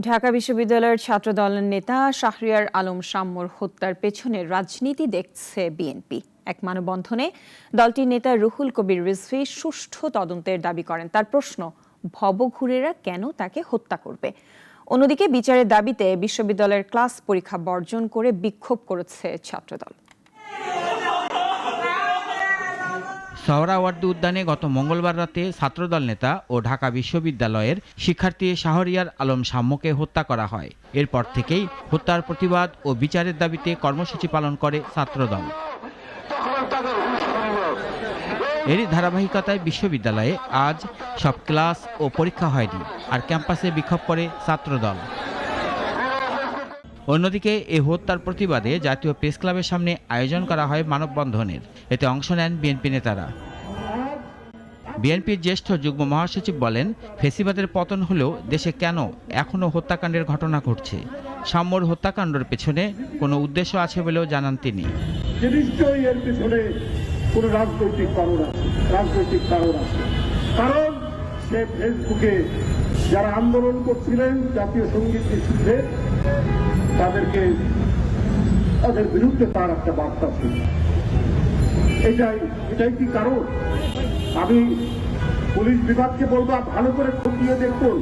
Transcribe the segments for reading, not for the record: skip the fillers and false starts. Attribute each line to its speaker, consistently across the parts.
Speaker 1: ঢাকা বিশ্ববিদ্যালয়ের ছাত্রদলের নেতা শাহরিয়ার আলম শাম্মুর হত্যার পেছনে রাজনীতি দেখছে বিএনপি। এক মানববন্ধনে দলটির নেতা রুহুল কবির রিজভী সুষ্ঠু তদন্তের দাবি করেন। তার প্রশ্ন, ভবঘুরেরা কেন তাকে হত্যা করবে? অন্যদিকে বিচারের দাবিতে বিশ্ববিদ্যালয়ের ক্লাস পরীক্ষা বর্জন করে বিক্ষোভ করেছে ছাত্রদল।
Speaker 2: সোহরাওয়ার্দী উদ্যানে গত মঙ্গলবার রাতে ছাত্রদল নেতা ও ঢাকা বিশ্ববিদ্যালয়ের শিক্ষার্থী শাহরিয়ার আলম শাম্মুকে হত্যা করা হয়। এরপর থেকেই হত্যার প্রতিবাদ ও বিচারের দাবিতে কর্মসূচি পালন করে ছাত্রদল। এরই ধারাবাহিকতায় বিশ্ববিদ্যালয়ে আজ সব ক্লাস ও পরীক্ষা হয়নি, আর ক্যাম্পাসে বিক্ষোভ করে ছাত্রদল। অন্যদিকে এই হত্যার প্রতিবাদে জাতীয় প্রেস ক্লাবের সামনে আয়োজন করা হয় মানববন্ধনের। এতে অংশ নেন বিএনপি নেতারা। বিএনপির জ্যেষ্ঠ যুগ্ম মহাসচিব বলেন, ফ্যাসিবাদের পতন হলেও দেশে কেন এখনও হত্যাকাণ্ডের ঘটনা ঘটছে? শাম্মুর হত্যাকাণ্ডের পেছনে কোনো উদ্দেশ্য আছে বলেও জানান তিনি।
Speaker 3: এর পেছনে কোনো রাজনৈতিক কারণ আছে। কারণ সে ফেসবুকে যারা আন্দোলন করছিলেন জাতীয় সঙ্গীত ইস্যুতে, তাদের বিরুদ্ধে তার একটা বার্তা ছিল। এটাই কি কারণ? আমি পুলিশ বিভাগকে বলবো, ভালো করে খতিয়ে দেখুন।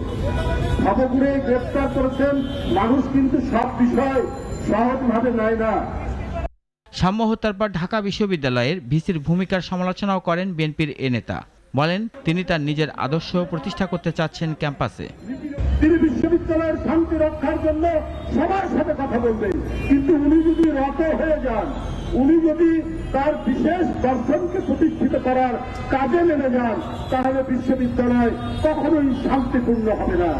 Speaker 3: ভবঘুরে গ্রেপ্তার করেছেন মানুষ, কিন্তু সব বিষয় সহজভাবে নেয় না।
Speaker 2: শাম্মু হত্যার পর ঢাকা বিশ্ববিদ্যালয়ের ভিসির ভূমিকার সমালোচনাও করেন বিএনপির এ নেতা। বলেন, তিনি তার নিজের আদর্শ প্রতিষ্ঠা করতে চাচ্ছেন ক্যাম্পাসে।
Speaker 3: তিনি বিশ্ববিদ্যালয়ের শান্তি রক্ষার জন্য সবার সাথে কথা বলবেন, কিন্তু উনি যদি রত হয়ে যান, উনি যদি তার বিশেষ দর্শনকে প্রতিষ্ঠিত করার কাজে নেমে যান, তাহলে বিশ্ববিদ্যালয় কখনোই শান্তিপূর্ণ হবে না।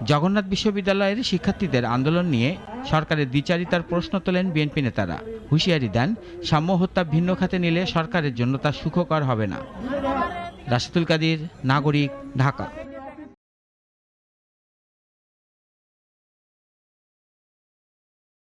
Speaker 2: জগন্নাথ বিশ্ববিদ্যালয়ের শিক্ষার্থীদের আন্দোলন নিয়ে সরকারের দ্বিচারিতার প্রশ্ন তোলেন বিএনপি নেতারা। হুঁশিয়ারি দেন, শাম্মু হত্যা ভিন্ন খাতে নিলে সরকারের জন্য তা সুখকর হবে না। রাশেদুল কাদির, নাগরিক, ঢাকা।